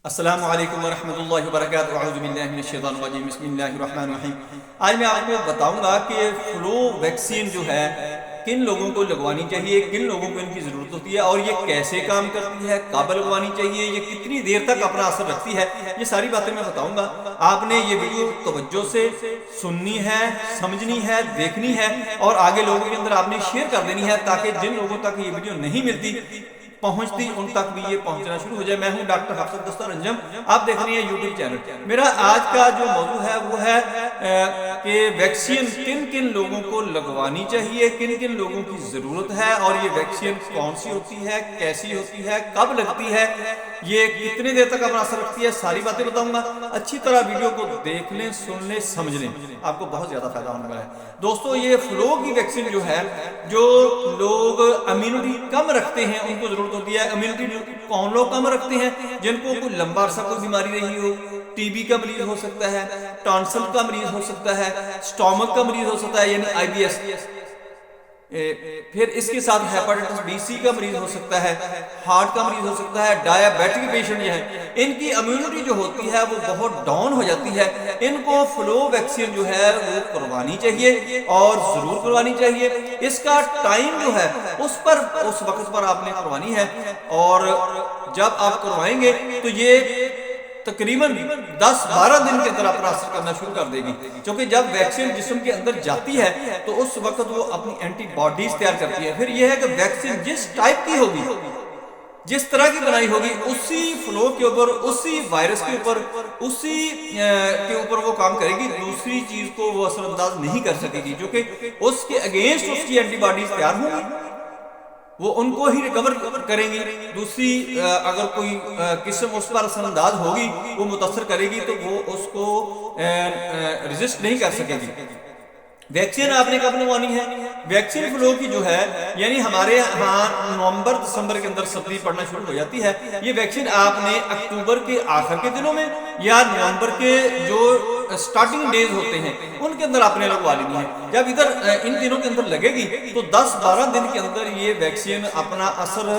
السلام علیکم ورحمۃ اللہ وبرکاتہ، اعوذ باللہ من الشیطان الرجیم، بسم اللہ الرحمن الرحیم۔ آج میں آپ کو بتاؤں گا کہ فلو ویکسین جو ہے کن لوگوں کو لگوانی چاہیے، کن لوگوں کو ان کی ضرورت ہوتی ہے، اور یہ کیسے کام کرتی ہے، کب لگوانی چاہیے، یہ کتنی دیر تک اپنا اثر رکھتی ہے، یہ ساری باتیں میں بتاؤں گا۔ آپ نے یہ ویڈیو توجہ سے سننی ہے، سمجھنی ہے، دیکھنی ہے، اور آگے لوگوں کے اندر آپ نے شیئر کر دینی ہے، تاکہ جن لوگوں تک یہ ویڈیو نہیں ملتی پہنچتی ان تک بھی یہ پہنچنا شروع ہو جائے۔ میں ہوں ڈاکٹر حفصت دستار انجم، آپ دیکھ رہے ہیں یوٹیوب چینل۔ میرا آج کا جو موضوع ہے وہ ہے کہ ویکسین کن کن لوگوں کو لگوانی چاہیے، کن کن لوگوں کی ضرورت ہے، اور یہ ویکسین کون سی ہوتی ہے، کیسی ہوتی ہے، کب لگتی ہے، یہ کتنے دیر تک اپنا اثر رکھتی ہے، ساری باتیں بتاؤں گا۔ اچھی طرح ویڈیو کو دیکھ لیں، سن لیں، سمجھ لیں، آپ کو بہت زیادہ فائدہ ہونے والا ہے۔ دوستو، یہ فلو کی ویکسین جو ہے، جو لوگ امیونٹی کم رکھتے ہیں ان کو ضرورت ہوتی ہے۔ امیونٹی کون لوگ کم رکھتے ہیں؟ جن کو کوئی لمبا عرصہ کوئی بیماری رہی ہو، ٹی بی کا مریض ہو سکتا ہے، ٹانسل کا مریض ہو سکتا ہے، سٹامک کا مریض ہو سکتا ہے یعنی آئی بی ایس، پھر اس کے ساتھ ہیپاٹائٹس بی سی کا مریض ہو سکتا ہے، ہارٹ کا مریض ہو سکتا ہے، ڈائیابیٹک پیشنٹ جو ہے، ان کی امیونٹی جو ہوتی ہے وہ بہت ڈاؤن ہو جاتی ہے۔ ان کو فلو ویکسین جو ہے وہ کروانی چاہیے، اور ضرور کروانی چاہیے۔ اس کا ٹائم جو ہے اس وقت پر آپ نے کروانی ہے، اور جب آپ کروائیں گے تو یہ تقریباً 10-12 دن کے اندر اپنا اثر کرنا شروع کر دے گی، کیونکہ جب ویکسین جسم کے اندر جاتی ہے تو اس وقت وہ اپنی اینٹی باڈیز تیار کرتی ہے۔ پھر یہ ہے کہ ویکسین جس ٹائپ کی ہوگی، جس طرح کی بنائی ہوگی، اسی فلو کے اوپر، اسی وائرس کے اوپر، اسی کے اوپر وہ کام کرے گی۔ دوسری چیز کو وہ اثر انداز نہیں کر سکے گی، جو کہ اس کے اگینسٹ اس کی اینٹی باڈیز تیار ہوں گی، وہ ان کو ہی ریکور کریں گی۔ دوسری اگر کوئی قسم اس پر اثر انداز ہوگی، وہ متاثر کرے گی، تو وہ اس کو ریزسٹ نہیں کر سکے گی۔ ویکسین آپ نے کب لگوانی ہے؟ ویکسین فلو کی جو ہے، یعنی ہمارے ہاں نومبر دسمبر کے اندر سردی پڑنا شروع ہو جاتی ہے، یہ ویکسین آپ نے اکتوبر کے آخر کے دنوں میں یا نومبر کے جو سٹارٹنگ ڈیز ہوتے ہیں ان کے اندر آپ نے لگوا لینی ہے۔ جب ادھر ان دنوں کے اندر لگے گی تو 10-12 دن کے اندر یہ ویکسین اپنا اثر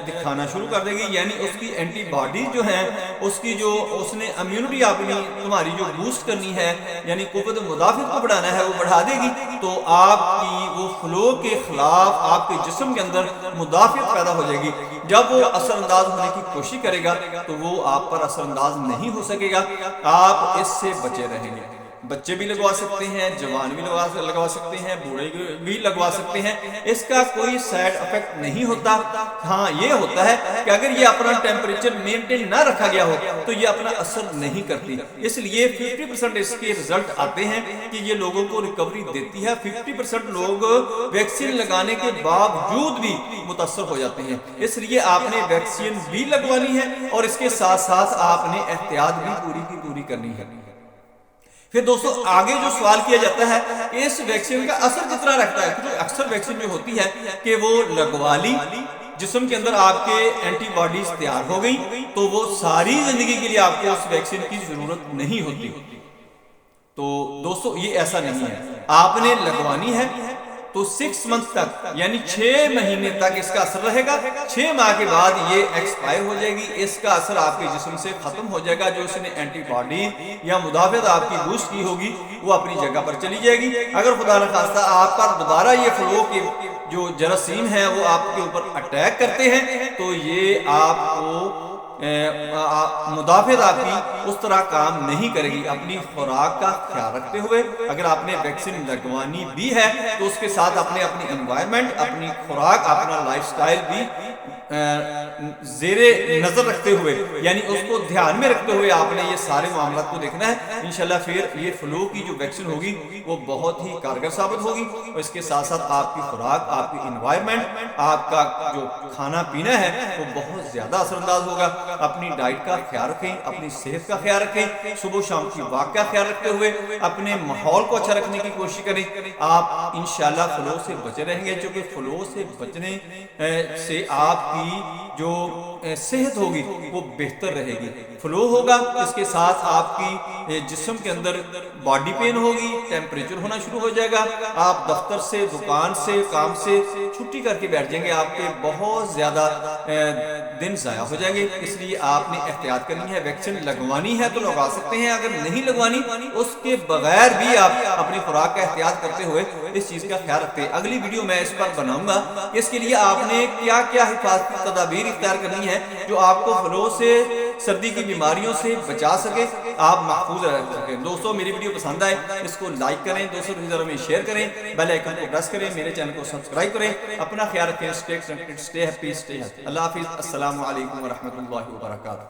دکھانا شروع کر دے گی، یعنی اس کی اینٹی باڈیز جو ہیں، اس کی جو اس نے امیونٹی اپنی تمہاری جو بوسٹ کرنی ہے، یعنی قوت مدافعت کو بڑھانا ہے، وہ بڑھا دے گی، تو آپ کی وہ فلو کے خلاف آپ کے جسم کے اندر مدافعت پیدا ہو جائے گی۔ جب وہ اثر انداز ہونے کی کوشش کرے گا تو وہ آپ پر اثر انداز نہیں ہو سکے گا، آپ اس سے بچے رہیں گے۔ بچے بھی لگوا سکتے ہیں، جوان بھی لگوا سکتے ہیں، بوڑھے بھی لگوا سکتے ہیں، اس کا کوئی سائیڈ افیکٹ نہیں ہوتا۔ ہاں یہ ہوتا ہے کہ اگر یہ اپنا ٹیمپریچر مینٹین نہ رکھا گیا ہو تو یہ اپنا اثر نہیں کرتی۔ اس لیے 50% اس کے رزلٹ آتے ہیں کہ یہ لوگوں کو ریکوری دیتی ہے۔ 50% لوگ ویکسین لگانے کے باوجود بھی متاثر ہو جاتے ہیں۔ اس لیے آپ نے ویکسین بھی لگوانی ہے، اور اس کے ساتھ ساتھ آپ نے احتیاط بھی پوری کی پوری کرنی ہے۔ پھر دوستو، آگے جو سوال کیا جاتا ہے کہ اس ویکسین کا اثر کتنا رکھتا ہے؟ کیونکہ اکثر ویکسین جو ہوتی ہے کہ وہ لگوا لی، جسم کے اندر آپ کے اینٹی باڈیز تیار ہو گئی، تو وہ ساری زندگی کے لیے آپ کو اس ویکسین کی ضرورت نہیں ہوتی۔ تو دوستو، یہ ایسا نہیں ہے، آپ نے لگوانی ہے تو 6 منتھ تک، یعنی 6 مہینے تک اس کا اثر رہے گا۔ 6 ماہ کے بعد یہ ایکسپائر ہو جائے گی، اس کا اثر آپ کے جسم سے ختم ہو جائے گا۔ جو اس نے اینٹی باڈی یا مدافعت آپ کی بوسٹ کی ہوگی وہ اپنی جگہ پر چلی جائے گی۔ اگر خدا نخواستہ آپ پر دوبارہ یہ فلو کے جو جراثیم ہیں وہ آپ کے اوپر اٹیک کرتے ہیں تو یہ آپ کو مدافعت آپ کی اس طرح کام نہیں کرے گی۔ اپنی خوراک کا خیال رکھتے ہوئے، اگر آپ نے ویکسین لگوانی بھی ہے تو اس کے ساتھ اپنی انوائرمنٹ، اپنی خوراک، اپنا لائف سٹائل بھی زیر نظر رکھتے ہوئے، یعنی اس کو دھیان میں رکھتے ہوئے آپ نے یہ سارے معاملات کو دیکھنا ہے۔ انشاءاللہ پھر یہ فلو کی جو ویکسین ہوگی وہ بہت ہی کارگر ثابت ہوگی، اور اس کے ساتھ ساتھ آپ کی خوراک، آپ کی انوائرمنٹ، آپ کا جو کھانا پینا ہے وہ بہت زیادہ اثر انداز ہوگا۔ اپنی ڈائٹ کا خیال رکھیں، اپنی صحت کا خیال رکھیں، صبح شام کی واک کا خیال رکھتے ہوئے اپنے ماحول کو اچھا رکھنے کی کوشش کریں۔ آپ انشاءاللہ فلو سے بچے رہیں گے، چونکہ فلو سے بچنے سے آپ کی جو صحت ہوگی وہ بہتر رہے گی. فلو ہوگا، اس کے ساتھ آپ کی جسم کے اندر باڈی پین ہوگی، ٹیمپریچر ہونا شروع ہو جائے گا، آپ دفتر سے، دکان سے، کام سے چھٹی کر کے بیٹھ جائیں گے، آپ کے بہت زیادہ دن ضائع ہو جائیں گے. اس لیے آپ نے احتیاط کرنی ہے. ویکسین لگوانی ہے تو لگا سکتے ہیں، اگر نہیں لگوانی اس کے بغیر بھی آپ اپنی خوراک کا احتیاط کرتے ہوئے اس چیز کا خیال رکھتے ہیں. اگلی ویڈیو میں اس پر بناؤں گا. اس کے لیے آپ نے کیا کیا حفاظتی تدابیر اختیار کرنی ہے جو آپ کو فلو سے، سردی کی بیماریوں سے بچا سکے، آپ محفوظ رہ سکیں. دوستو میری ویڈیو پسند آئے اس کو لائک کریں، دوستوں کی نظروں میں شیئر کریں، بیل آئیکن کو پریس کریں، میرے چینل کو سبسکرائب کریں. اپنا خیال رکھیں. Stay connected, stay happy, stay healthy. اللہ حافظ. السلام علیکم ورحمۃ اللہ وبرکاتہ.